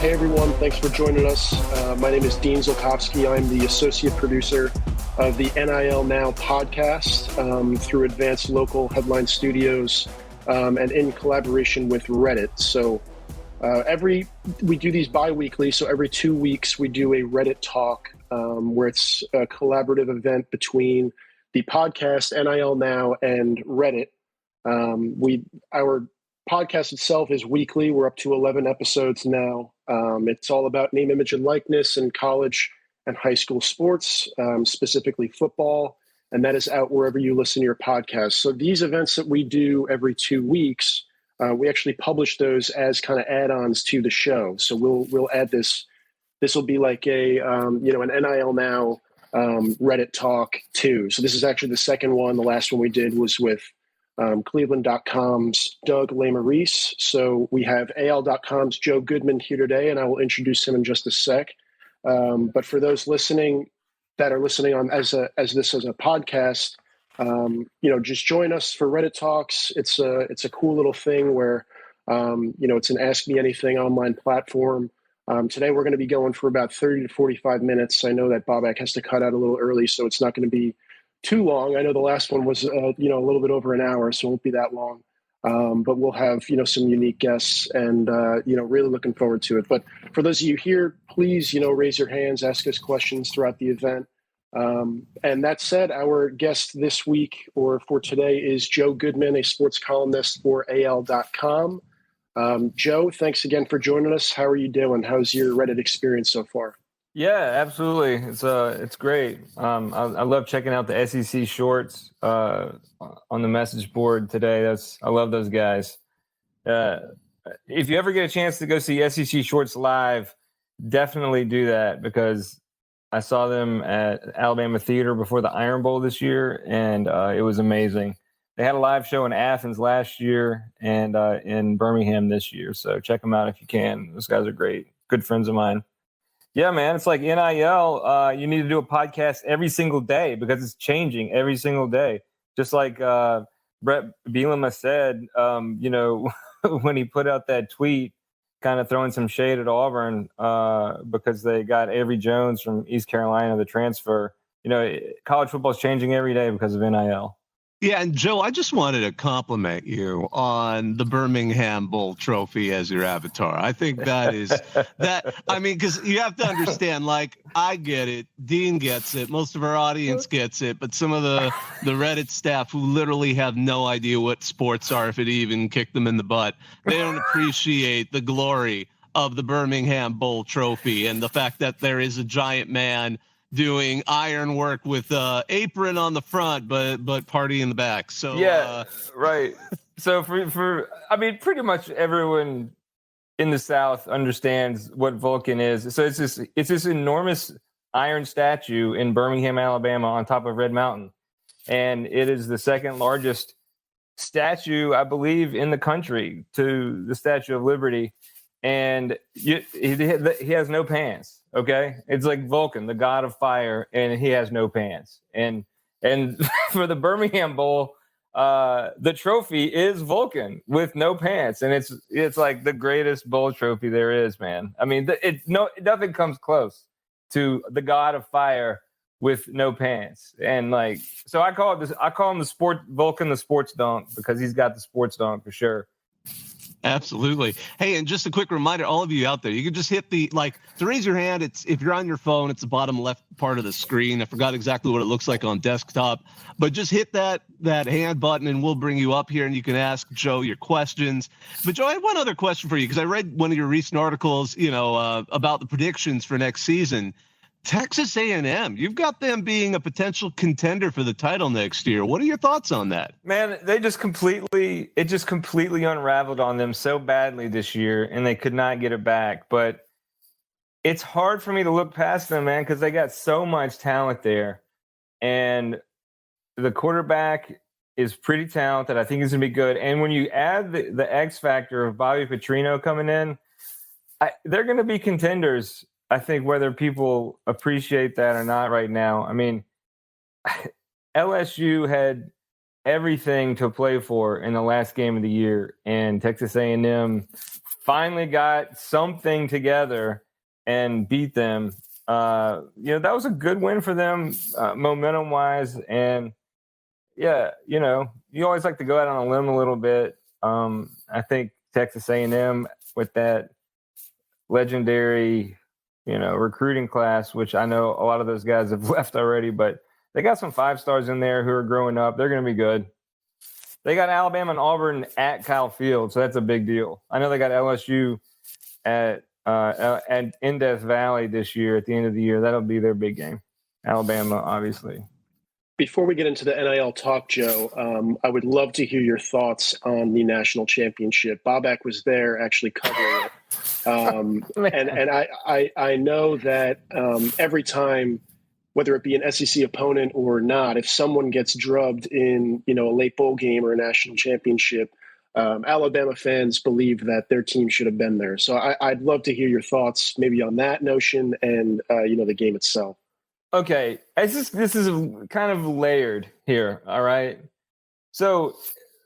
Hey everyone, thanks for joining us. My name is Dean Zulkofske. I'm the associate producer of the NIL Now podcast through Advanced Local Headline Studios and in collaboration with Reddit. So we do these bi-weekly, so every 2 weeks we do a Reddit Talk where it's a collaborative event between the podcast NIL Now and Reddit. Our podcast itself is weekly. We're up to 11 episodes now. It's all about name, image, and likeness in college and high school sports, specifically football, and that is out wherever you listen to your podcast. So these events that we do every 2 weeks, we actually publish those as kind of add-ons to the show. So we'll add this. This will be like an NIL Now Reddit Talk 2. So this is actually the second one. The last one we did was with Cleveland.com's Doug Lesmerises. So we have AL.com's Joe Goodman here today, and I will introduce him in just a sec. But for those listening that are listening on as a podcast, just join us for Reddit Talks. It's a cool little thing where it's an Ask Me Anything online platform. Today we're going to be going for about 30 to 45 minutes. I know that Bobak has to cut out a little early, so it's not going to be too long. I know the last one was, a little bit over an hour, so it won't be that long. But we'll have, some unique guests and, really looking forward to it. But for those of you here, please, raise your hands, ask us questions throughout the event. And that said, our guest this week or for today is Joe Goodman, a sports columnist for AL.com. Joe, thanks again for joining us. How are you doing? How's your Reddit experience so far? Yeah, absolutely. It's great. I love checking out the SEC shorts on the message board today. I love those guys. If you ever get a chance to go see SEC shorts live, definitely do that, because I saw them at Alabama Theater before the Iron Bowl this year, and it was amazing. They had a live show in Athens last year and in Birmingham this year. So check them out if you can. Those guys are great. Good friends of mine. Yeah, man, it's like NIL. You need to do a podcast every single day because it's changing every single day. Just like Brett Bielema said, when he put out that tweet, kind of throwing some shade at Auburn because they got Avery Jones from East Carolina, the transfer. College football is changing every day because of NIL. Yeah, and Joe, I just wanted to compliment you on the Birmingham Bowl trophy as your avatar. I think that is because you have to understand, I get it, Dean gets it, most of our audience gets it, but some of the Reddit staff who literally have no idea what sports are, if it even kicked them in the butt, they don't appreciate the glory of the Birmingham Bowl trophy and the fact that there is a giant man doing iron work with apron on the front, but party in the back. So yeah, right. So pretty much everyone in the South understands what Vulcan is. So it's this enormous iron statue in Birmingham, Alabama, on top of Red Mountain, and it is the second largest statue, I believe, in the country to the Statue of Liberty. And he has no pants. Okay, it's like Vulcan, the god of fire, and he has no pants. And for the Birmingham Bowl, the trophy is Vulcan with no pants, and it's like the greatest bowl trophy there is, man. I mean, nothing comes close to the god of fire with no pants. And so I call him the sport Vulcan, the sports dunk, because he's got the sports dunk for sure. Absolutely. Hey, and just a quick reminder, all of you out there, you can just hit to raise your hand. If you're on your phone, it's the bottom left part of the screen. I forgot exactly what it looks like on desktop, but just hit that hand button and we'll bring you up here and you can ask Joe your questions. But Joe, I had one other question for you, because I read one of your recent articles, about the predictions for next season. Texas A&M, you've got them being a potential contender for the title next year. What are your thoughts on that? Man, it just completely unraveled on them so badly this year, and they could not get it back. But it's hard for me to look past them, man, because they got so much talent there. And the quarterback is pretty talented. I think he's going to be good. And when you add the X factor of Bobby Petrino coming in, they're going to be contenders. I think whether people appreciate that or not right now. I mean, LSU had everything to play for in the last game of the year, and Texas A&M finally got something together and beat them. That was a good win for them, momentum wise. And yeah, you always like to go out on a limb a little bit. I think Texas A&M with that legendary, recruiting class, which I know a lot of those guys have left already, but they got some 5-stars in there who are growing up. They're going to be good. They got Alabama and Auburn at Kyle Field, so that's a big deal. I know they got LSU at in Death Valley this year at the end of the year. That'll be their big game. Alabama, obviously. Before we get into the NIL talk, Joe, I would love to hear your thoughts on the national championship. Bobak was there actually covering it. And I know that every time, whether it be an SEC opponent or not, if someone gets drubbed in, a late bowl game or a national championship, Alabama fans believe that their team should have been there. So I'd love to hear your thoughts maybe on that notion and, the game itself. Okay, this is kind of layered here, all right? So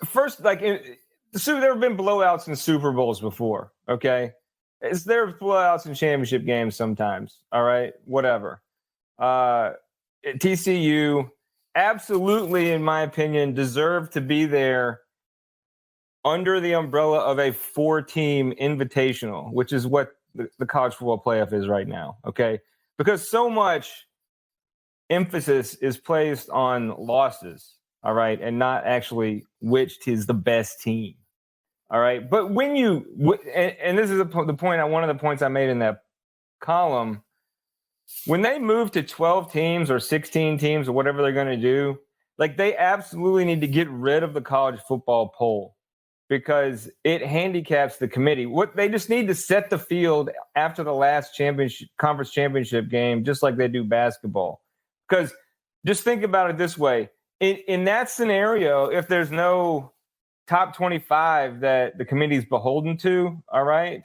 first, there have been blowouts in Super Bowls before, okay? There are blowouts in championship games sometimes, all right? Whatever. TCU absolutely, in my opinion, deserved to be there under the umbrella of a 4-team invitational, which is what the college football playoff is right now, okay? Because so much emphasis is placed on losses, all right, and not actually which is the best team, all right? But when and this is the point, one of the points I made in that column, when they move to 12 teams or 16 teams or whatever they're going to do, they absolutely need to get rid of the college football poll because it handicaps the committee. What they just need to set the field after the last conference championship game, just like they do basketball. Because just think about it this way. In that scenario, if there's no top 25 that the committee is beholden to, all right,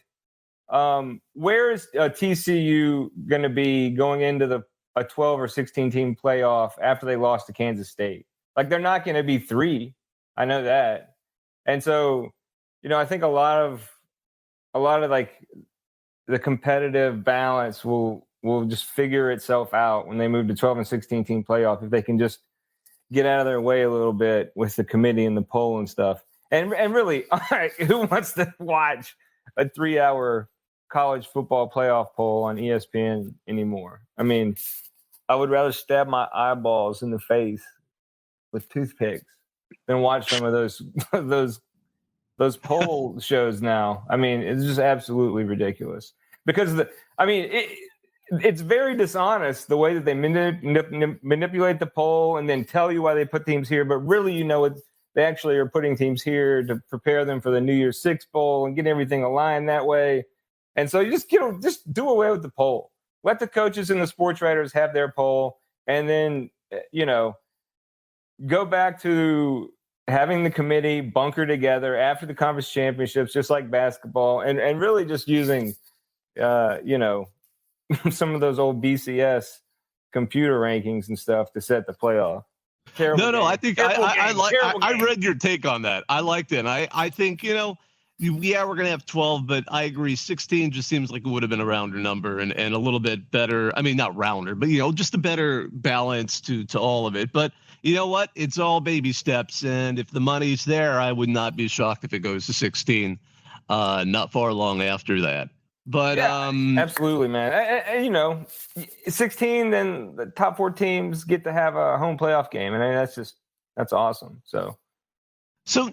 where is TCU going to be going into a 12 or 16 team playoff after they lost to Kansas State? They're not going to be 3. I know that. And so, I think a lot of the competitive balance will just figure itself out when they move to 12 and 16 team playoff, if they can just get out of their way a little bit with the committee and the poll and stuff. And really, all right, who wants to watch a 3-hour college football playoff poll on ESPN anymore? I mean, I would rather stab my eyeballs in the face with toothpicks than watch some of those poll shows now. I mean, it's just absolutely ridiculous because it's very dishonest the way that they manipulate the poll and then tell you why they put teams here. But really, they actually are putting teams here to prepare them for the New Year's Six Bowl and get everything aligned that way. And so you just do away with the poll. Let the coaches and the sports writers have their poll, and then go back to having the committee bunker together after the conference championships, just like basketball, and really just using some of those old BCS computer rankings and stuff to set the playoff. Terrible game. I think I read your take on that. I liked it. I think, we're going to have 12, but I agree. 16 just seems like it would have been a rounder number and a little bit better. I mean, not rounder, but, just a better balance to all of it. But you know what? It's all baby steps. And if the money's there, I would not be shocked if it goes to 16, not far long after that. But yeah, absolutely, man. 16, then the top 4 teams get to have a home playoff game, and that's awesome. So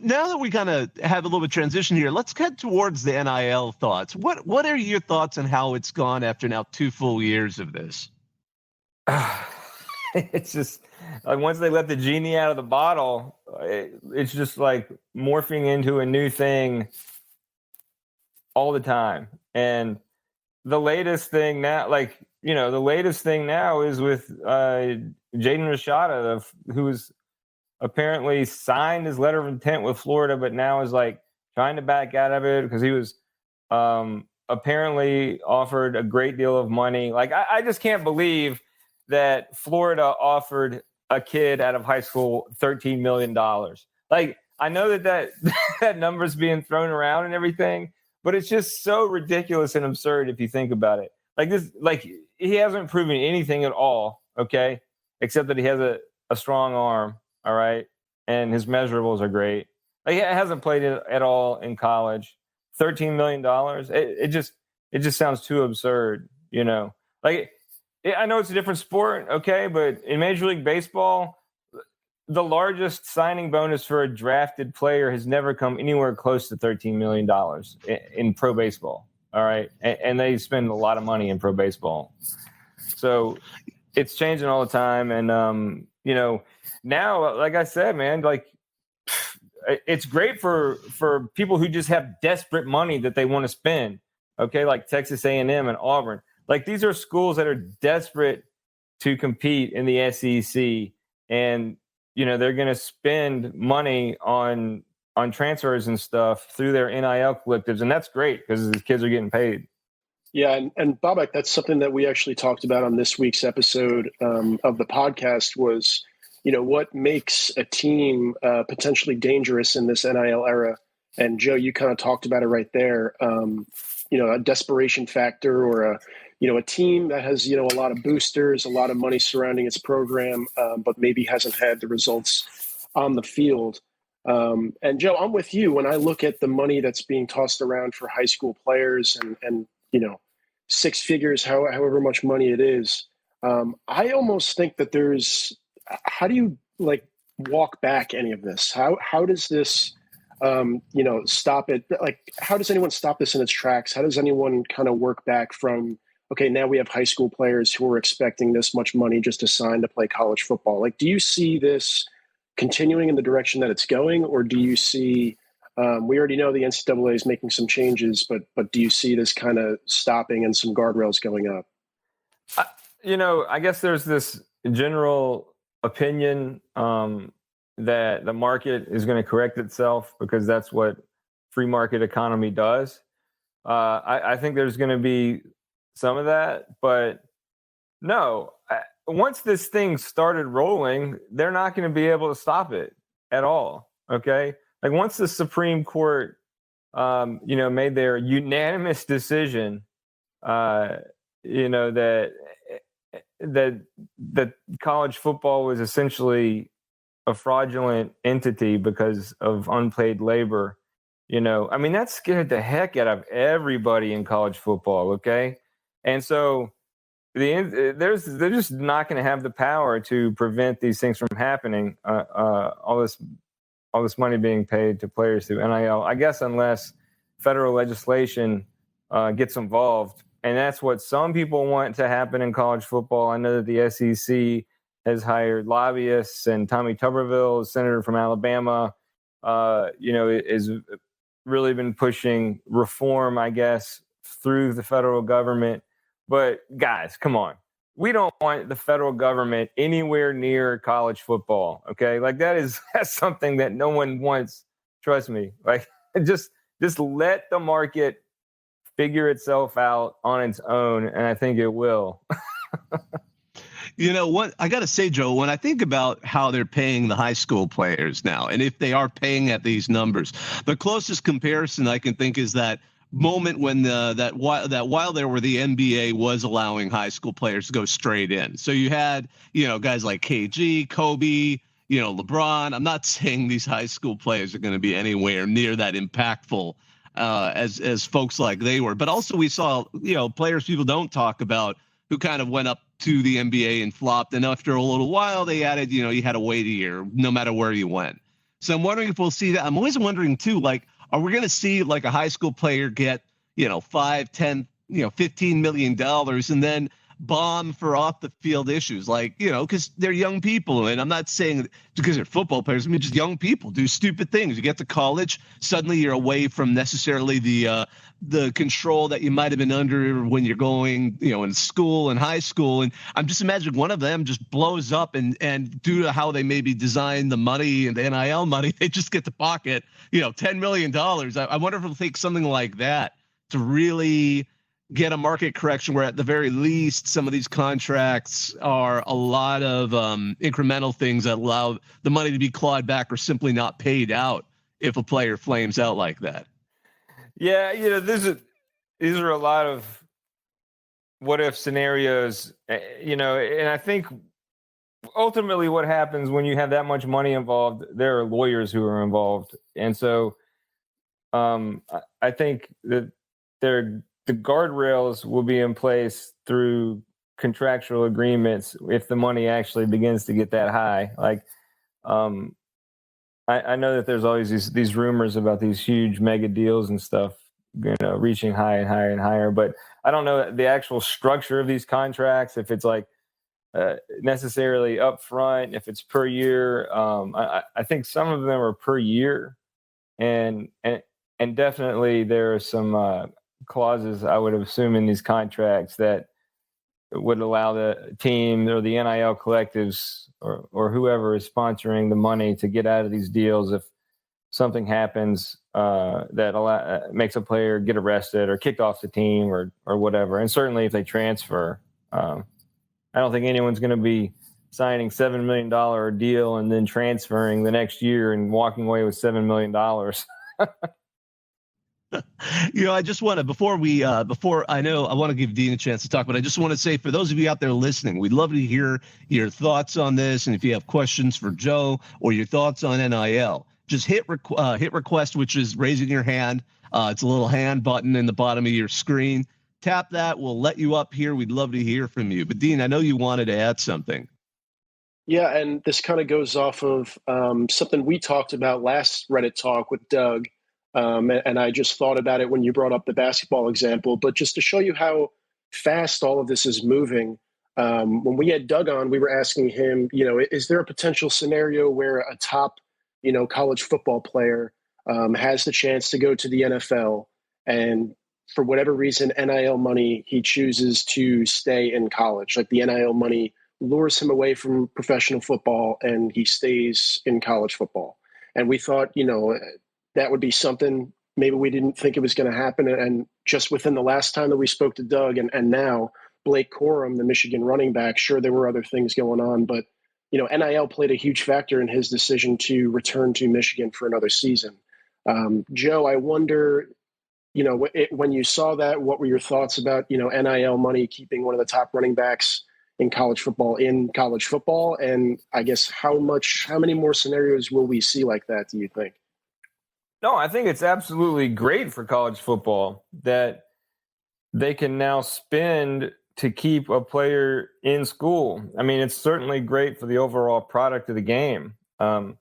now that we kind of have a little bit of transition here, let's head towards the NIL thoughts. What are your thoughts on how it's gone after now 2 full years of this? It's just once they let the genie out of the bottle, it's just like morphing into a new thing all the time. And the latest thing now, is with Jaden Rashada, who's apparently signed his letter of intent with Florida, but now is trying to back out of it because he was apparently offered a great deal of money. I just can't believe that Florida offered a kid out of high school $13 million. I know that number's being thrown around and everything, but it's just so ridiculous and absurd if you think about it. Like this, like he hasn't proven anything at all, okay, except that he has a strong arm, all right, and his measurables are great. Like, he hasn't played it at all in college. $13 million. It just sounds too absurd, you know. Like, I know it's a different sport, okay, but in Major League Baseball, the largest signing bonus for a drafted player has never come anywhere close to $13 million in pro baseball, all right? And they spend a lot of money in pro baseball. So it's changing all the time. And, you know, now, like I said, man, like, it's great for people who just have desperate money that they want to spend, okay, like Texas A&M and Auburn. Like, these are schools that are desperate to compete in the SEC, and, you know, they're going to spend money on transfers and stuff through their NIL collectives, and that's great because the kids are getting paid. Yeah, and Bobak, that's something that we actually talked about on this week's episode of the podcast was, you know, what makes a team potentially dangerous in this NIL era. And Joe, you kind of talked about it right there. You know, a desperation factor, or a team that has, you know, a lot of boosters, a lot of money surrounding its program, but maybe hasn't had the results on the field. And Joe, I'm with you. When I look at the money that's being tossed around for high school players and you know, six figures, however much money it is, I almost think that how do you like walk back any of this? How does this, you know, stop it? Like, how does anyone stop this in its tracks? How does anyone kind of work back from, okay, now we have high school players who are expecting this much money just to sign to play college football? Like, do you see this continuing in the direction that it's going, or do you see, we already know the NCAA is making some changes, but do you see this kind of stopping and some guardrails going up? You know, I guess there's this general opinion that the market is going to correct itself because that's what free market economy does. I think there's going to be some of that, but no, once this thing started rolling, they're not going to be able to stop it at all. Okay. Like, once the Supreme Court, you know, made their unanimous decision, you know, that college football was essentially a fraudulent entity because of unpaid labor, you know, I mean, that scared the heck out of everybody in college football. Okay. And so they're just not going to have the power to prevent these things from happening. All this money being paid to players through NIL, I guess, unless federal legislation gets involved. And that's what some people want to happen in college football. I know that the SEC has hired lobbyists, and Tommy Tuberville, senator from Alabama, you know, is really been pushing reform, I guess, through the federal government. But guys, come on. We don't want the federal government anywhere near college football. Okay. Like, that's something that no one wants. Trust me. Like, just let the market figure itself out on its own. And I think it will. You know what? I got to say, Joe, when I think about how they're paying the high school players now, and if they are paying at these numbers, the closest comparison I can think is that moment when while there were the NBA was allowing high school players to go straight in. So you had, you know, guys like KG, Kobe, you know, LeBron. I'm not saying these high school players are going to be anywhere near that impactful as folks like they were, but also we saw, you know, players people don't talk about who kind of went up to the NBA and flopped. And after a little while, they added, you know, you had to wait a year no matter where you went. So I'm wondering if we'll see that. I'm always wondering too, like, are we going to see like a high school player get, you know, 5, 10, you know, $15 million and then bomb for off the field issues? Like, you know, because they're young people. And I'm not saying because they're football players. I mean, just young people do stupid things. You get to college, suddenly you're away from necessarily the control that you might have been under when you're going, you know, in school and high school. And I'm just imagining one of them just blows up and due to how they maybe design the money and the NIL money, they just get to pocket, you know, $10 million. I wonder if it'll take something like that to really get a market correction where at the very least some of these contracts are a lot of incremental things that allow the money to be clawed back or simply not paid out if a player flames out like that. Yeah, these are a lot of what if scenarios, and I think ultimately what happens when you have that much money involved, there are lawyers who are involved. And so I think that the guardrails will be in place through contractual agreements if the money actually begins to get that high. Like, I know that there's always these rumors about these huge mega deals and stuff, reaching high and higher and higher. But I don't know the actual structure of these contracts, if it's like necessarily upfront, if it's per year. I think some of them are per year, and definitely there are some clauses I would assume in these contracts that would allow the team or the NIL collectives or whoever is sponsoring the money to get out of these deals if something happens that makes a player get arrested or kicked off the team or whatever. And certainly if they transfer, I don't think anyone's going to be signing $7 million deal and then transferring the next year and walking away with $7 million. I just want to, before I know I want to give Dean a chance to talk, but I just want to say for those of you out there listening, we'd love to hear your thoughts on this. And if you have questions for Joe or your thoughts on NIL, just hit request, which is raising your hand. It's a little hand button in the bottom of your screen. Tap that. We'll let you up here. We'd love to hear from you. But Dean, I know you wanted to add something. Yeah, and this kind of goes off of something we talked about last Reddit Talk with Doug. And I just thought about it when you brought up the basketball example, but just to show you how fast all of this is moving. When we had Doug on, we were asking him, is there a potential scenario where a top, college football player has the chance to go to the NFL, and for whatever reason, NIL money, he chooses to stay in college. Like the NIL money lures him away from professional football and he stays in college football. And we thought, that would be something. Maybe we didn't think it was going to happen. And just within the last time that we spoke to Doug and now Blake Corum, the Michigan running back, sure, there were other things going on, but, NIL played a huge factor in his decision to return to Michigan for another season. Joe, I wonder, when you saw that, what were your thoughts about, NIL money keeping one of the top running backs in college football? And I guess how many more scenarios will we see like that, do you think? No, I think it's absolutely great for college football that they can now spend to keep a player in school. I mean, it's certainly great for the overall product of the game. Oscar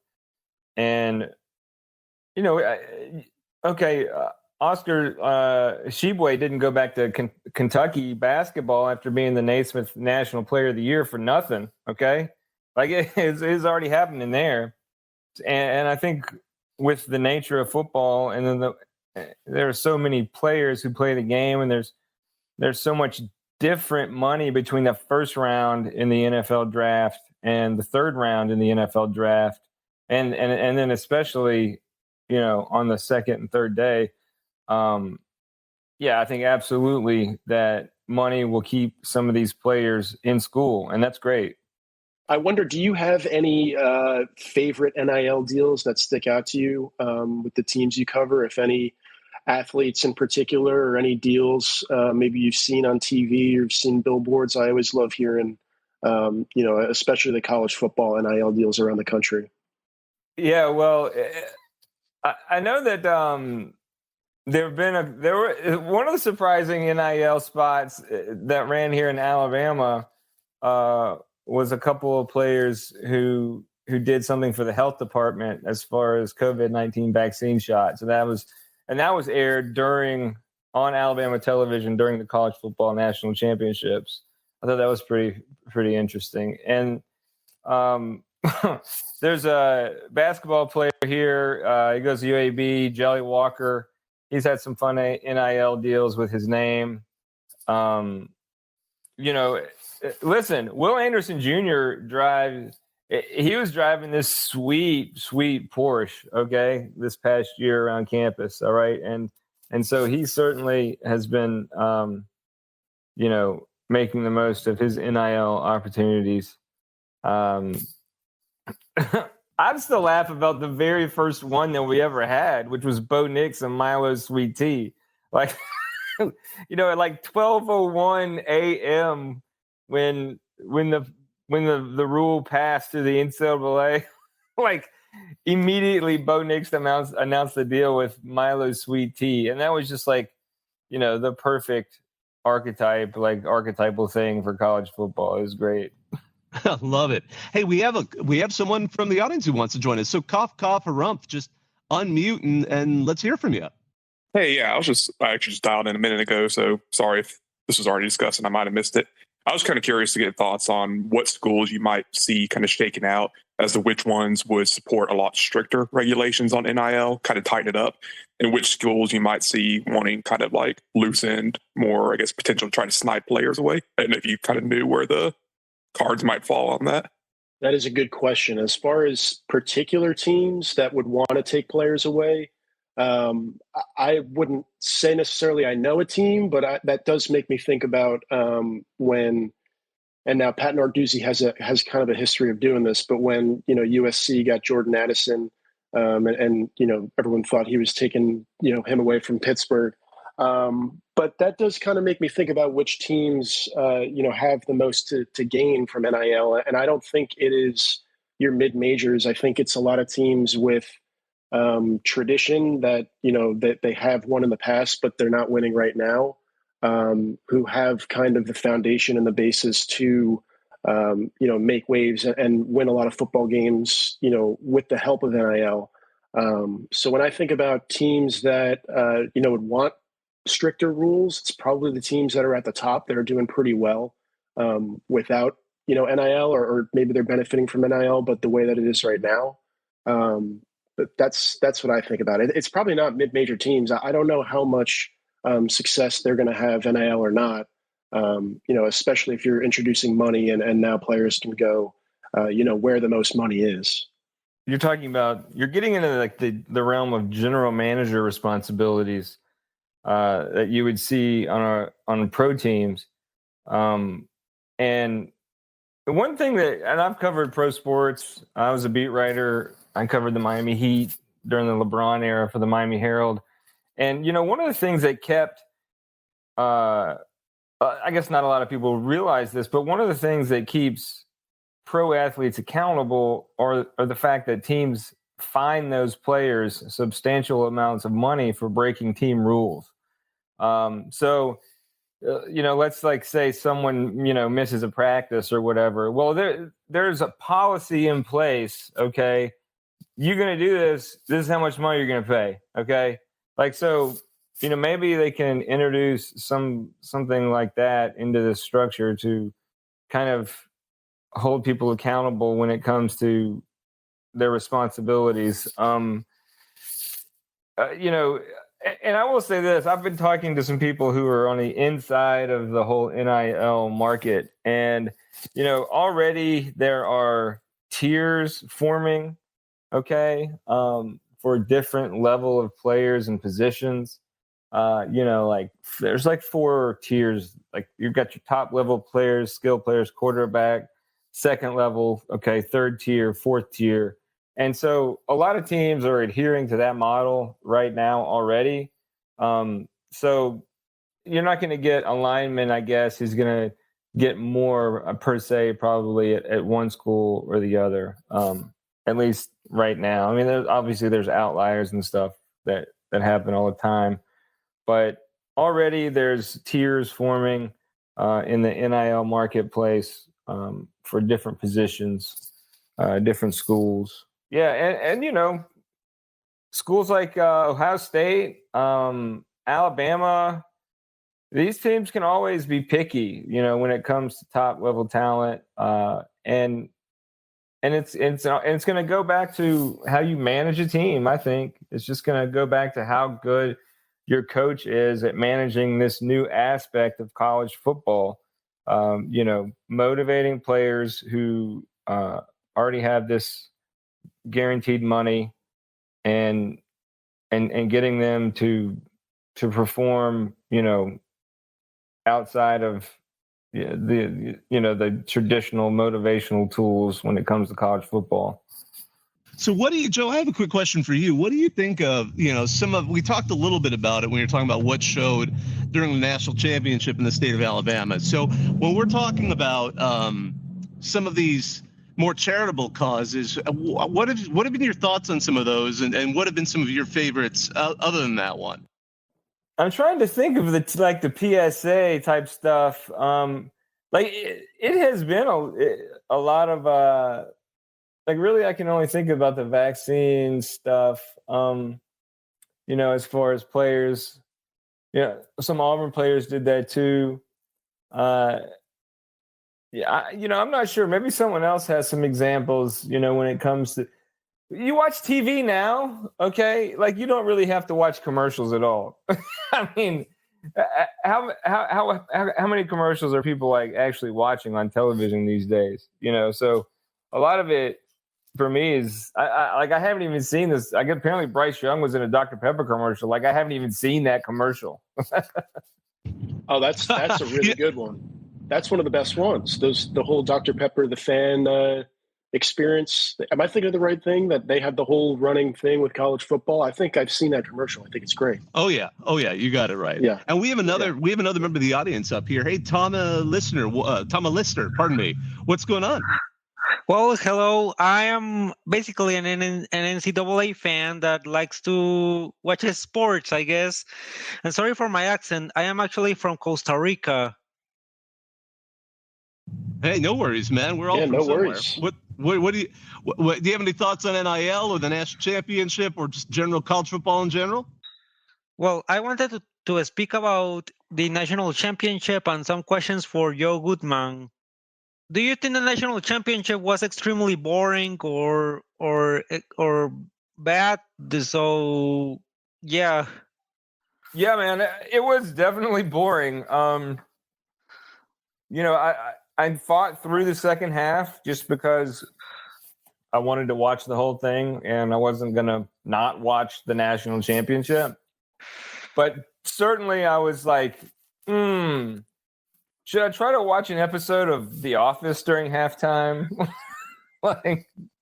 Sheboy didn't go back to Kentucky basketball after being the Naismith National Player of the Year for nothing. Okay, like it's already happening there, and I think with the nature of football, and then there are so many players who play the game, and there's so much different money between the first round in the NFL draft and the third round in the NFL draft, and then especially on the second and third day. I think absolutely that money will keep some of these players in school, and that's great. I wonder, do you have any favorite NIL deals that stick out to you with the teams you cover? If any athletes in particular, or any deals maybe you've seen on TV or you've seen billboards? I always love hearing, especially the college football NIL deals around the country. Yeah, well, I know that there were one of the surprising NIL spots that ran here in Alabama. Was a couple of players who did something for the health department as far as COVID-19 vaccine shots. And that was aired on Alabama television during the college football national championships. I thought that was pretty interesting. And there's a basketball player here. He goes to UAB, Jelly Walker. He's had some fun NIL deals with his name. Listen, Will Anderson Jr. he was driving this sweet Porsche, okay, this past year around campus. All right. And so he certainly has been, making the most of his NIL opportunities. I'm still laughing about the very first one that we ever had, which was Bo Nix and Milo Sweet Tea. Like, at like 12:01 a.m. when the rule passed to the NCAA, like immediately Bo Nix announced the deal with Milo Sweet Tea, and that was just like, the perfect archetypal thing for college football. It was great. I love it. Hey, we have someone from the audience who wants to join us. So cough, harumph, just unmute and let's hear from you. Hey, yeah, I actually just dialed in a minute ago, so sorry if this was already discussed and I might have missed it. I was kind of curious to get thoughts on what schools you might see kind of shaking out as to which ones would support a lot stricter regulations on NIL, kind of tighten it up, and which schools you might see wanting kind of like loosened more, I guess, potential to try to snipe players away. And if you kind of knew where the cards might fall on that. That is a good question. As far as particular teams that would want to take players away, I wouldn't say necessarily I know a team, but that does make me think about when, and now Pat Narduzzi has kind of a history of doing this, but when, USC got Jordan Addison and everyone thought he was taking, him away from Pittsburgh. But that does kind of make me think about which teams, have the most to gain from NIL. And I don't think it is your mid-majors. I think it's a lot of teams with tradition that, that they have won in the past, but they're not winning right now, who have kind of the foundation and the basis to, make waves and win a lot of football games, with the help of NIL. So when I think about teams that, would want stricter rules, it's probably the teams that are at the top that are doing pretty well without, NIL, or maybe they're benefiting from NIL, but the way that it is right now. But that's what I think about it. It's probably not mid-major teams. I don't know how much success they're going to have NIL or not. Especially if you're introducing money and now players can go, where the most money is. You're getting into like the realm of general manager responsibilities that you would see on pro teams. And the one thing and I've covered pro sports. I was a beat writer. I covered the Miami Heat during the LeBron era for the Miami Herald. And, one of the things that kept, I guess not a lot of people realize this, but one of the things that keeps pro athletes accountable are the fact that teams fine those players substantial amounts of money for breaking team rules. So, let's like say someone, misses a practice or whatever. Well, there's a policy in place. Okay. You're going to do this. This is how much money you're going to pay. Okay. Like, so, maybe they can introduce something like that into the structure to kind of hold people accountable when it comes to their responsibilities. And I will say this, I've been talking to some people who are on the inside of the whole NIL market, and, already there are tiers forming, okay, for a different level of players and positions. Like there's like 4 tiers. Like you've got your top level players, skill players, quarterback, second level, okay, third tier, fourth tier. And so a lot of teams are adhering to that model right now already. So you're not going to get a lineman, I guess, who's going to get more per se probably at one school or the other, at least right now. I mean, there's outliers and stuff that happen all the time. But already there's tiers forming in the NIL marketplace for different positions, different schools. Yeah, and schools like Ohio State, Alabama, these teams can always be picky, when it comes to top level talent, and it's going to go back to how you manage a team. I think it's just going to go back to how good your coach is at managing this new aspect of college football. Motivating players who already have this guaranteed money and getting them to perform, outside of the traditional motivational tools when it comes to college football. So what do you, Joe, I have a quick question for you. What do you think of, we talked a little bit about it when you're talking about what showed during the national championship in the state of Alabama. So when we're talking about some of these more charitable causes, what have been your thoughts on some of those, and what have been some of your favorites other than that one? I'm trying to think of the PSA type stuff. It has been a lot of really, I can only think about the vaccine stuff. As far as players, some Auburn players did that too. I'm not sure. Maybe someone else has some examples. When it comes to, you watch TV now, okay? Like, you don't really have to watch commercials at all. I mean, how many commercials are people like actually watching on television these days? So a lot of it for me is I haven't even seen this. Apparently Bryce Young was in a Dr. Pepper commercial. Like, I haven't even seen that commercial. Oh, that's a really good one. That's one of the best ones. The whole Dr. Pepper, the fan experience. Am I thinking of the right thing, that they have the whole running thing with college football? I think I've seen that commercial. I think it's great. Oh yeah, you got it right. Yeah. And we have another member of the audience up here. Hey, Tama Lister, pardon me. What's going on? Well, hello. I am basically an NCAA fan that likes to watch sports, I guess. And sorry for my accent. I am actually from Costa Rica. Hey, no worries, man. We're all from somewhere. Worries. What do you have any thoughts on NIL or the national championship or just general college football in general? Well, I wanted to speak about the national championship and some questions for Joe Goodman. Do you think the national championship was extremely boring or bad? So, yeah. Yeah, man, it was definitely boring. I fought through the second half just because I wanted to watch the whole thing, and I wasn't going to not watch the national championship. But certainly I was like, should I try to watch an episode of The Office during halftime?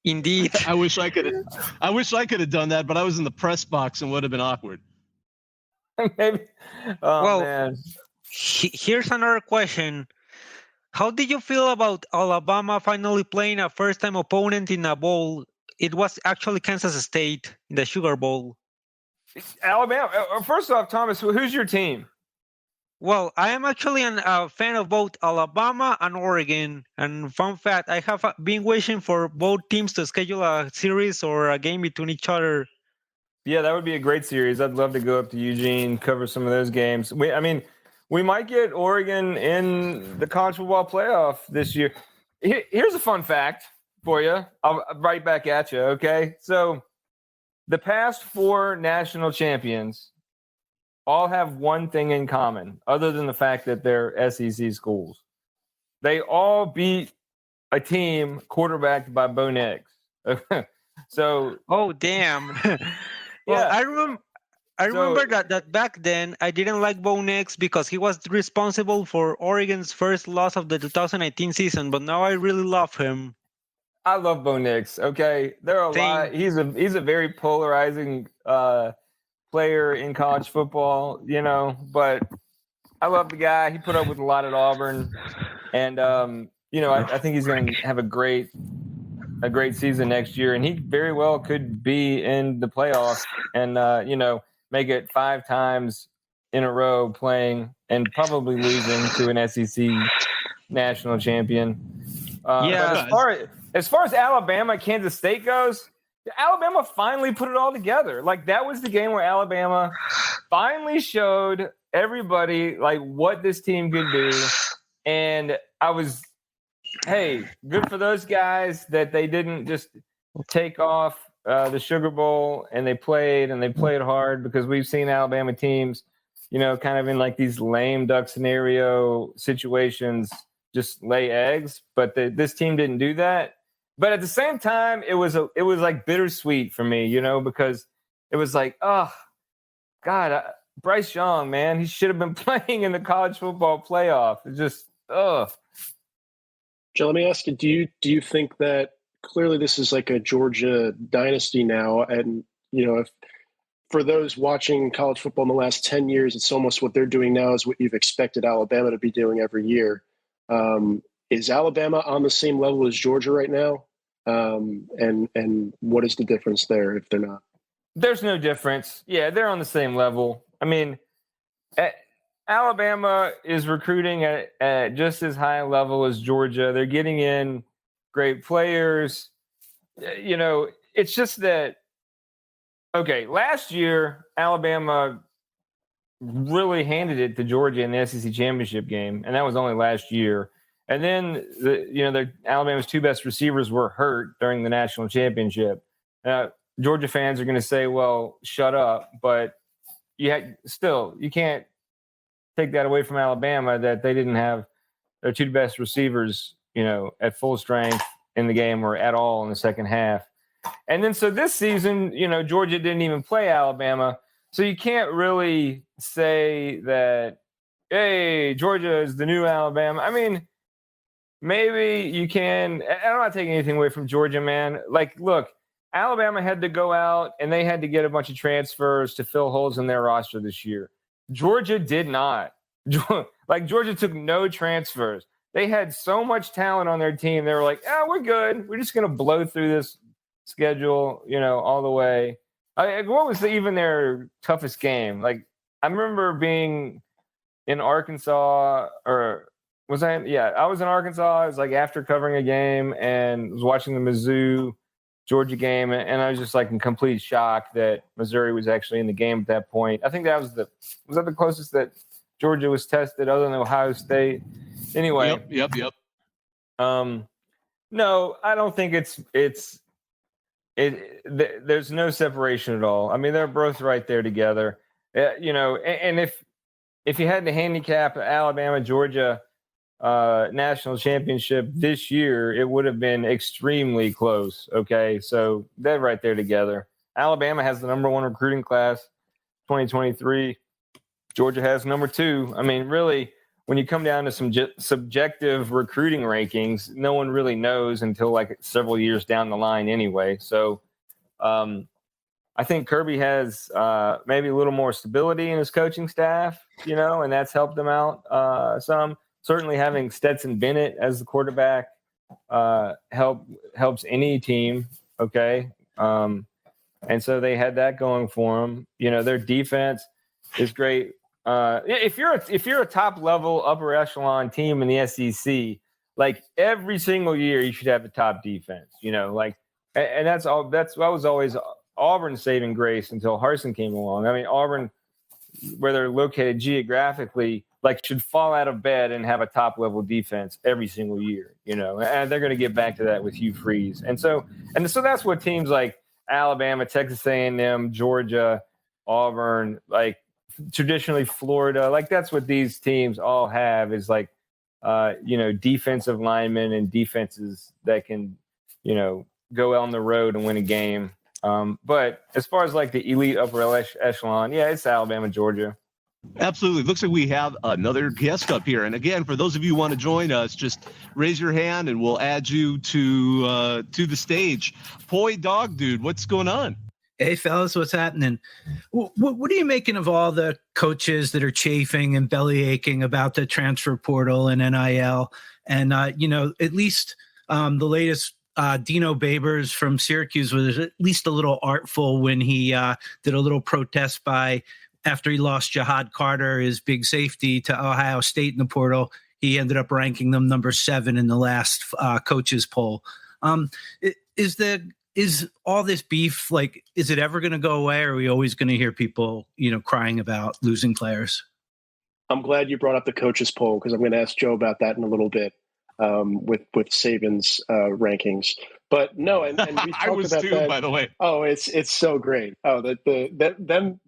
Indeed. I wish I could have done that, but I was in the press box and would have been awkward. Maybe. Man. Here's another question. How did you feel about Alabama finally playing a first-time opponent in a bowl? It was actually Kansas State in the Sugar Bowl. Alabama. First off, Thomas, who's your team? Well, I am actually a fan of both Alabama and Oregon. And fun fact, I have been wishing for both teams to schedule a series or a game between each other. Yeah, that would be a great series. I'd love to go up to Eugene, cover some of those games. We might get Oregon in the college football playoff this year. Here's a fun fact for you. I'll right back at you, okay? So the past 4 national champions all have one thing in common, other than the fact that they're SEC schools. They all beat a team quarterbacked by Bo Nix. So, oh, damn. Well, yeah. I remember that back then I didn't like Bo Nix because he was responsible for Oregon's first loss of the 2019 season, but now I really love him. I love Bo Nix. Okay, there are a lot. He's a very polarizing player in college football, but I love the guy. He put up with a lot at Auburn, and I think he's going to have a great season next year, and he very well could be in the playoffs and make it 5 times in a row playing and probably losing to an SEC national champion. Yeah. But as far as Alabama, Kansas State goes, Alabama finally put it all together. Like, that was the game where Alabama finally showed everybody like what this team could do. And I was, hey, good for those guys that they didn't just take off the Sugar Bowl and they played hard, because we've seen Alabama teams, kind of in like these lame duck scenario situations just lay eggs. But this team didn't do that. But at the same time, it was like bittersweet for me, because it was like, oh, God, Bryce Young, man, he should have been playing in the college football playoff. It's just, Joe, let me ask you, do you think that clearly this is like a Georgia dynasty now. And, if for those watching college football in the last 10 years, it's almost what they're doing now is what you've expected Alabama to be doing every year. Is Alabama on the same level as Georgia right now? And what is the difference there if they're not? There's no difference. Yeah, they're on the same level. I mean, Alabama is recruiting at just as high a level as Georgia. They're getting in great players. It's just that, okay, last year, Alabama really handed it to Georgia in the SEC championship game, and that was only last year. And then, Alabama's two best receivers were hurt during the national championship. Georgia fans are going to say, well, shut up. But you can't take that away from Alabama that they didn't have their two best receivers, at full strength in the game or at all in the second half. And then so this season, Georgia didn't even play Alabama. So you can't really say that, hey, Georgia is the new Alabama. I mean, maybe you can. I'm not taking anything away from Georgia, man. Like, look, Alabama had to go out and they had to get a bunch of transfers to fill holes in their roster this year. Georgia did not. Georgia took no transfers. They had so much talent on their team. They were like, we're good. We're just going to blow through this schedule, all the way. What was even their toughest game? Like, I remember being in Arkansas, or was I? Yeah, I was in Arkansas. It was like after covering a game and was watching the Mizzou Georgia game, and I was just like in complete shock that Missouri was actually in the game at that point. I think that was that the closest that Georgia was tested, other than Ohio State. Anyway. Yep. No, I don't think there's no separation at all. I mean, they're both right there together. And if you had to handicap Alabama, Georgia national championship this year, it would have been extremely close. Okay, so they're right there together. Alabama has the number one recruiting class 2023. Georgia has number two. I mean, really, when you come down to some subjective recruiting rankings, no one really knows until like several years down the line anyway. So I think Kirby has maybe a little more stability in his coaching staff, and that's helped them out some. Certainly having Stetson Bennett as the quarterback helps any team, okay? And so they had that going for them. Their defense is great. If you're a top level upper echelon team in the SEC, like every single year you should have the top defense, and that was always Auburn's saving grace until Harsin came along. I mean, Auburn, where they're located geographically, should fall out of bed and have a top level defense every single year, and they're going to get back to that with Hugh Freeze. And so that's what teams like Alabama, Texas A&M, Georgia, Auburn, traditionally Florida, that's what these teams all have is defensive linemen and defenses that can, go on the road and win a game. But as far as the elite upper echelon, yeah, it's Alabama, Georgia. Absolutely. Looks like we have another guest up here. And again, for those of you who want to join us, just raise your hand and we'll add you to the stage. Poi Dog Dude, what's going on? Hey, fellas, what's happening? What are you making of all the coaches that are chafing and belly aching about the transfer portal and NIL? And, at least the latest Dino Babers from Syracuse was at least a little artful when he did a little protest after he lost Jihad Carter, his big safety, to Ohio State in the portal. He ended up ranking them number 7 in the last coaches poll. Is all this beef, is it ever going to go away, or are we always going to hear people, crying about losing players? I'm glad you brought up the coaches poll because I'm going to ask Joe about that in a little bit with Saban's rankings. But no, and we talked I was about too, that. By the way. Oh, it's so great. Oh, them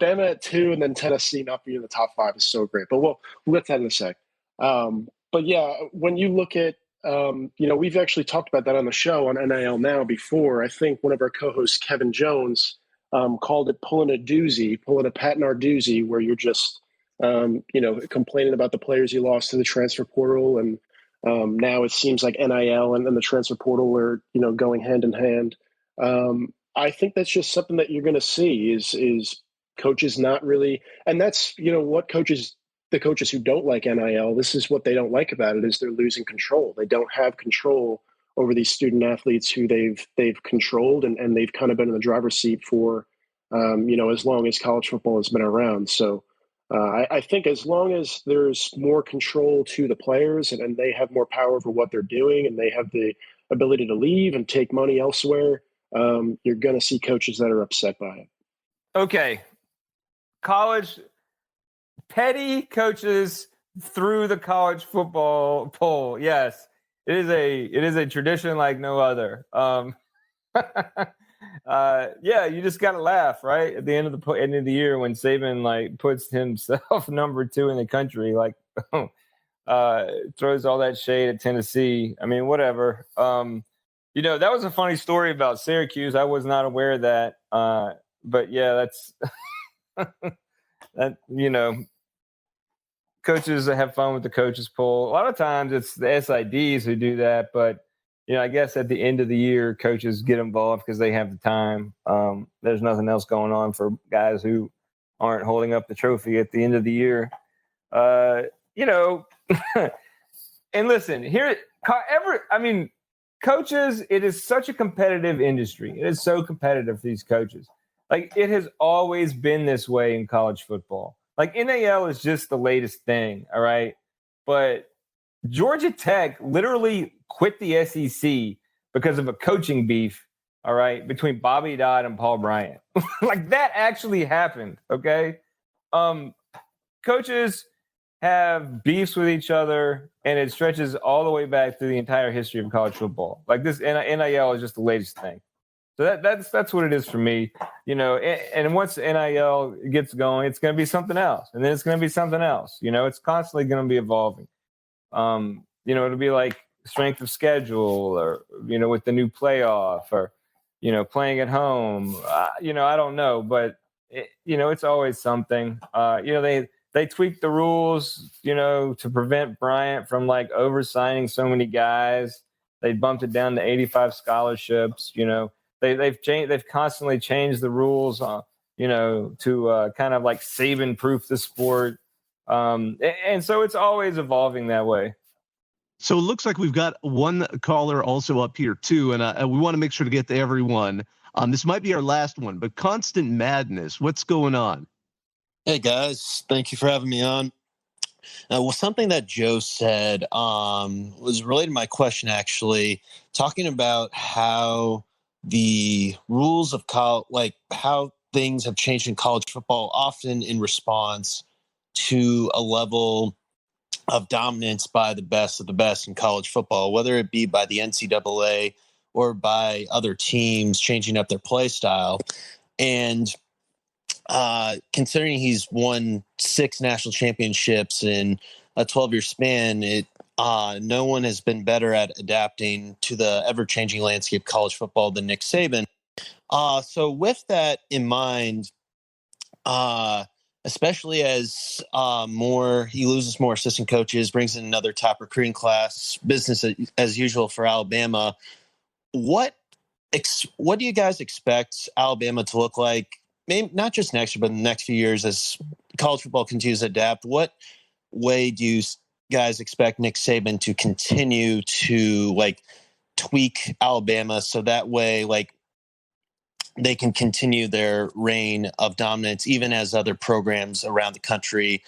at 2 and then Tennessee not being in the top 5 is so great. But we'll get that in a sec. But yeah, when you look at we've actually talked about that on the show on NIL Now before. I think one of our co-hosts, Kevin Jones, called it pulling a Pat Narduzzi, where you're just, complaining about the players you lost to the transfer portal and Now it seems like NIL and the transfer portal are, going hand in hand. I think that's just something that you're going to see is coaches not really, and that's, the coaches who don't like NIL, this is what they don't like about it, is they're losing control. They don't have control over these student athletes who they've controlled, and they've kind of been in the driver's seat for, as long as college football has been around. So I think as long as there's more control to the players and they have more power over what they're doing and they have the ability to leave and take money elsewhere, you're going to see coaches that are upset by it. Okay. College petty coaches through the college football poll. Yes, it is a tradition like no other. Yeah, you just got to laugh, right? At the end of the year when Saban puts himself number 2 in the country, throws all that shade at Tennessee. I mean, whatever. That was a funny story about Syracuse. I was not aware of that. But yeah, that's that. Coaches have fun with the coaches poll. A lot of times it's the SIDs who do that, but I guess at the end of the year, coaches get involved because they have the time. There's nothing else going on for guys who aren't holding up the trophy at the end of the year. And listen, coaches, it is such a competitive industry. It is so competitive for these coaches. It has always been this way in college football. NIL is just the latest thing, all right? But Georgia Tech literally quit the SEC because of a coaching beef, all right, between Bobby Dodd and Paul Bryant. That actually happened, okay? Coaches have beefs with each other, and it stretches all the way back through the entire history of college football. This NIL is just the latest thing. So that's what it is for me, and once NIL gets going, it's going to be something else. And then it's going to be something else. It's constantly going to be evolving. It'll be like strength of schedule or, with the new playoff or, playing at home. I don't know, but, it's always something. They tweaked the rules, to prevent Bryant from oversigning so many guys. They bumped it down to 85 scholarships, They've constantly changed the rules, to kind of Saban-proof the sport. And so it's always evolving that way. So it looks like we've got one caller also up here too, and we want to make sure to get to everyone. This might be our last one, but Constant Madness, what's going on? Hey guys, thank you for having me on. Something that Joe said was related to my question, actually, talking about how the rules of how things have changed in college football, often in response to a level of dominance by the best of the best in college football, whether it be by the NCAA or by other teams changing up their play style. And considering he's won 6 national championships in a 12-year span, no one has been better at adapting to the ever-changing landscape of college football than Nick Saban. So with that in mind, especially as he loses more assistant coaches, brings in another top recruiting class, business as usual for Alabama, what do you guys expect Alabama to look like, maybe not just next year, but in the next few years as college football continues to adapt? What way do you guys expect Nick Saban to continue to tweak Alabama so that way they can continue their reign of dominance even as other programs around the country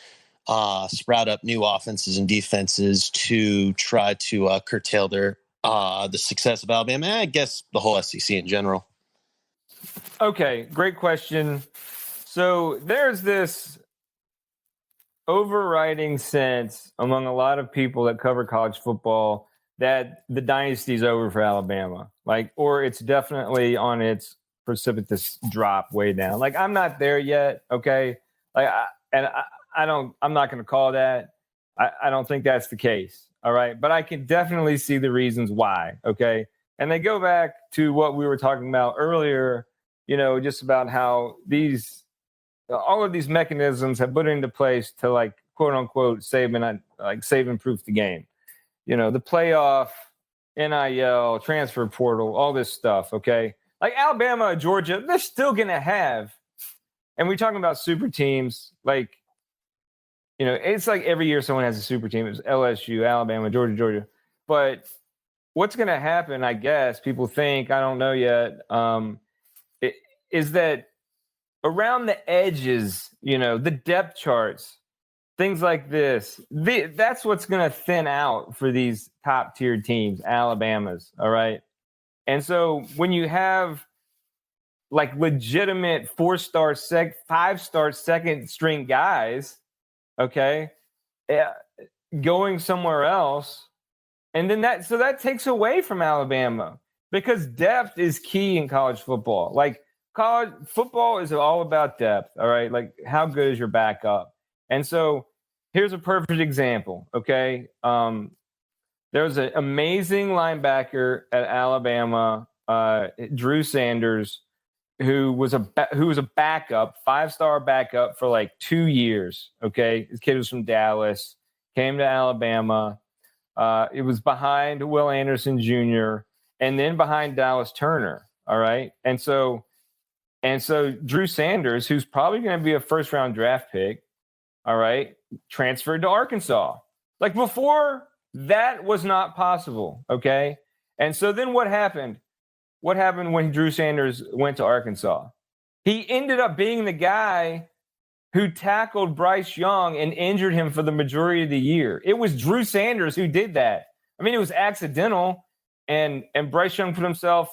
sprout up new offenses and defenses to try to curtail the success of Alabama, and I guess the whole SEC in general? Okay, great question. So there's this overriding sense among a lot of people that cover college football that the dynasty's over for Alabama, or it's definitely on its precipitous drop way down. I'm not there yet. Okay. I'm not going to call that. I don't think that's the case. All right. But I can definitely see the reasons why. Okay. And they go back to what we were talking about earlier, just about how all of these mechanisms have put into place to quote unquote Saban proof the game. the playoff, NIL, transfer portal, all this stuff, okay? Like Alabama, Georgia, they're still going to have, and we're talking about super teams, like, it's like every year someone has a super team. It's LSU, Alabama, Georgia. But what's going to happen, I guess, people think, I don't know yet, is that around the edges, the depth charts, things like this, that's what's going to thin out for these top-tier teams, Alabama's, all right? And so when you have like legitimate 4-star, 5-star second-string guys, okay, going somewhere else, and then that takes away from Alabama because depth is key in college football. Like college football is all about depth, all right? Like how good is your backup? And so here's a perfect example, okay? There was an amazing linebacker at Alabama, Drew Sanders, who was a backup, 5-star backup for like 2 years. Okay, his kid was from Dallas, came to Alabama. It was behind Will Anderson Jr. and then behind Dallas Turner. All right, and so Drew Sanders, who's probably going to be a first-round draft pick, all right, transferred to Arkansas. Like before, that was not possible. Okay, and so then what happened? What happened when Drew Sanders went to Arkansas? He ended up being the guy who tackled Bryce Young and injured him for the majority of the year. It was Drew Sanders who did that. I mean, it was accidental, and Bryce Young put himself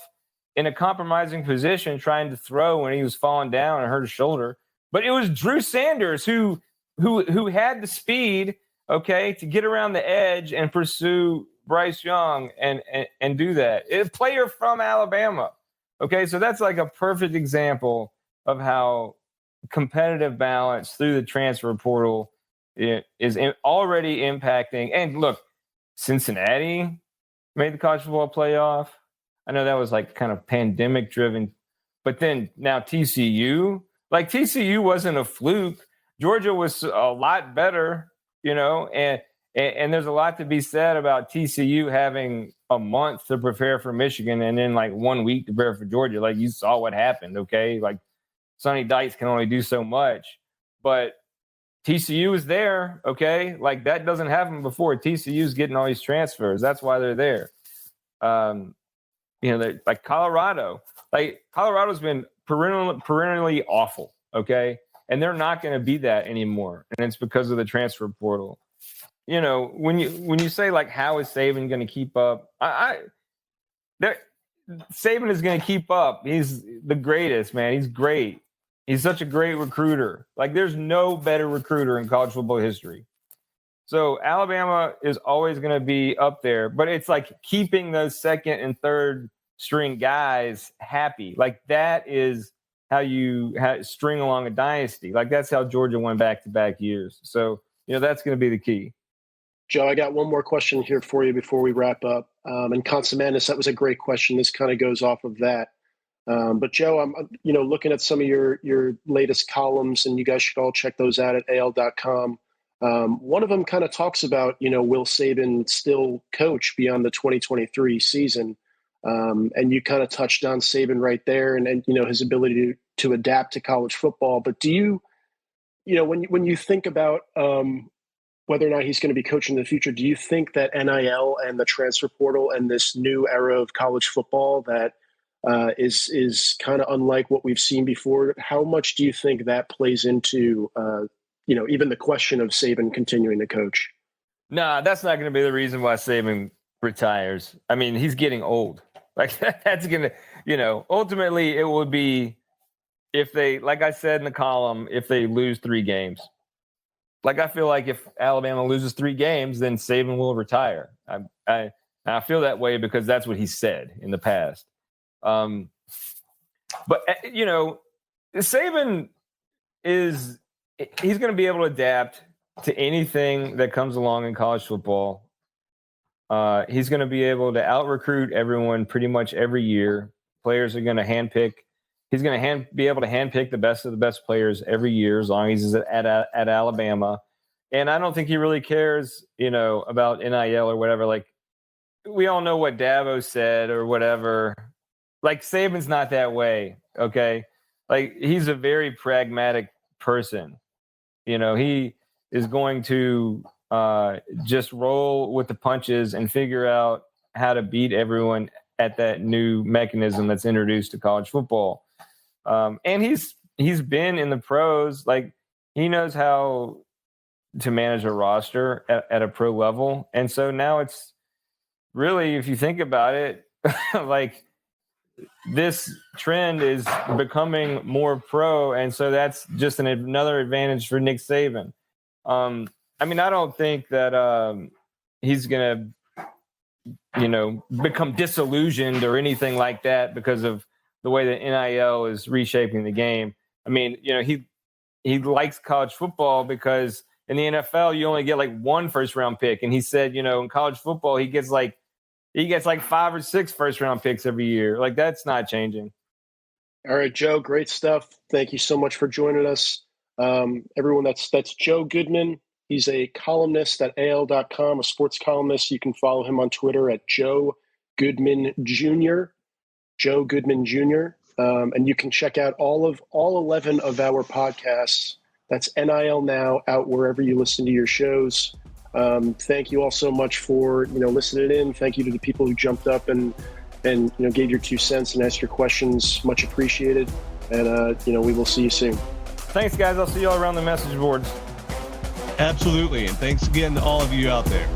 in a compromising position trying to throw when he was falling down and hurt his shoulder. But it was Drew Sanders who had the speed, okay, to get around the edge and pursue Bryce Young and do that. A player from Alabama. Okay, so that's like a perfect example of how competitive balance through the transfer portal is already impacting. And look, Cincinnati made the college football playoff. I know that was like kind of pandemic driven, but then now TCU wasn't a fluke. Georgia was a lot better, and there's a lot to be said about TCU having a month to prepare for Michigan and then like 1 week to prepare for Georgia. Like you saw what happened, okay? Like Sonny Dykes can only do so much, but TCU is there, okay? Like that doesn't happen before. TCU's getting all these transfers. That's why they're there. Like Colorado. Like Colorado's been perennially awful, okay? And they're not going to be that anymore, and it's because of the transfer portal. When you say like how is Saban going to keep up? Saban is going to keep up. He's the greatest, man. He's great. He's such a great recruiter. Like there's no better recruiter in college football history. So Alabama is always going to be up there, but it's like keeping those second and third string guys happy. Like that is how you string along a dynasty. Like that's how Georgia won back-to-back years. So, that's going to be the key. Joe, I got one more question here for you before we wrap up. And Consumannus, that was a great question. This kind of goes off of that. But Joe, I'm looking at some of your latest columns, and you guys should all check those out at al.com. One of them kind of talks about, will Saban still coach beyond the 2023 season? And you kind of touched on Saban right there and his ability to adapt to college football. But do you, when you think about whether or not he's going to be coaching in the future, do you think that NIL and the transfer portal and this new era of college football that is kind of unlike what we've seen before, how much do you think that plays into, even the question of Saban continuing to coach? Nah, that's not going to be the reason why Saban retires. I mean, he's getting old. Like that's going to, ultimately it would be if they, like I said in the column, if they lose 3 games. Like I feel like if Alabama loses 3 games, then Saban will retire. I feel that way because that's what he said in the past. But Saban he's going to be able to adapt to anything that comes along in college football. He's going to be able to out-recruit everyone pretty much every year. Players are going to handpick. He's going to be able to handpick the best of the best players every year as long as he's at Alabama. And I don't think he really cares, about NIL or whatever. Like, we all know what Dabo said or whatever. Like, Saban's not that way, okay? Like, he's a very pragmatic person. He is going to just roll with the punches and figure out how to beat everyone at that new mechanism that's introduced to college football. And he's been in the pros. Like, he knows how to manage a roster at a pro level. And so now it's really, if you think about it, like, this trend is becoming more pro. And so that's just another advantage for Nick Saban. I don't think that he's going to, become disillusioned or anything like that because of the way that NIL is reshaping the game. He likes college football because in the NFL, you only get like one first round pick. And he said, in college football, he gets like 5 or 6 first round picks every year. Like, that's not changing. All right, Joe, great stuff. Thank you so much for joining us. Everyone, that's Joe Goodman. He's a columnist at AL.com, a sports columnist. You can follow him on Twitter at Joe Goodman Jr. Joe Goodman Jr. And you can check out all 11 of our podcasts. That's NIL Now, out wherever you listen to your shows. Thank you all so much for listening in. Thank you to the people who jumped up and gave your 2 cents and asked your questions. Much appreciated. And we will see you soon. Thanks, guys. I'll see you all around the message boards. Absolutely. And thanks again to all of you out there.